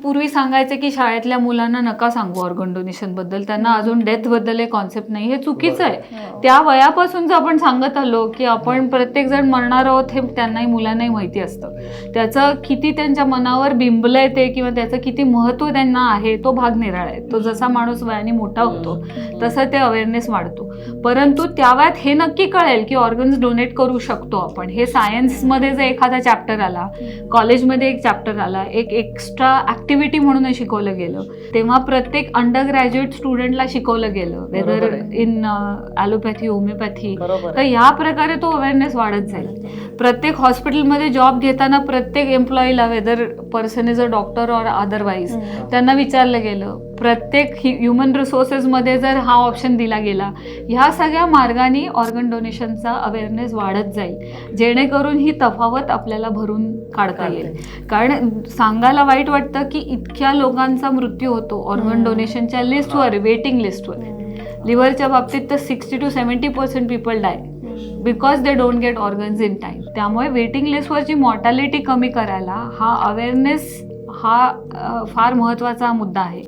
पूर्वी सांगायचे की शाळेतल्या मुलांना नका सांगू ऑर्गन डोनेशन बद्दल, त्यांना अजून डेथ बद्दल एक कॉन्सेप्ट नाही, हे चुकीचं आहे. त्या वयापासून जर आपण सांगत आलो की आपण प्रत्येक जण मरणार आहोत हे त्यांनाही मुलांनाही माहिती असतं, त्याचं किती त्यांच्या मनावर बिंबलंय ते किंवा त्याचं किती महत्त्व त्यांना आहे तो भाग निराळा आहे. तो जसा माणूस वयाने मोठा होतो तसं ते अवेअरनेस वाढतो. परंतु त्या वयात हे नक्की कळेल की ऑर्गन्स डोनेट करू शकतो आपण. हे सायन्समध्ये जर एखादा चॅप्टर आला, कॉलेजमध्ये एक चॅप्टर आला, एक एक्स्ट्रा ऍक्टिव्हिटी म्हणून शिकवलं गेलं, तेव्हा प्रत्येक अंडर ग्रॅज्युएट स्टुडंटला शिकवलं गेलं, वेदर इन ॲलोपॅथी, होमिओपॅथी. तर ह्या प्रकारे तो अवेअरनेस वाढत जाईल. प्रत्येक हॉस्पिटलमध्ये जॉब घेताना प्रत्येक एम्प्लॉईला, whether person is a doctor or otherwise, त्यांना विचारलं गेलं. प्रत्येक ह्युमन रिसोर्सेसमध्ये जर हा ऑप्शन दिला गेला, ह्या सगळ्या मार्गाने ऑर्गन डोनेशनचा अवेअरनेस वाढत जाईल, जेणेकरून ही तफावत आपल्याला भरून काढता येईल. कारण सांगायला वाईट वाटतं की इतक्या लोकांचा मृत्यू होतो ऑर्गन डोनेशनच्या लिस्टवर, वेटिंग लिस्टवर. लिव्हरच्या बाबतीत तर 60 to 70% people die because they don't get organs in time. त्यामुळे वेटिंग लिस्टवरची मॉर्टॅलिटी कमी करायला हा अवेअरनेस हा फार महत्त्वाचा मुद्दा आहे.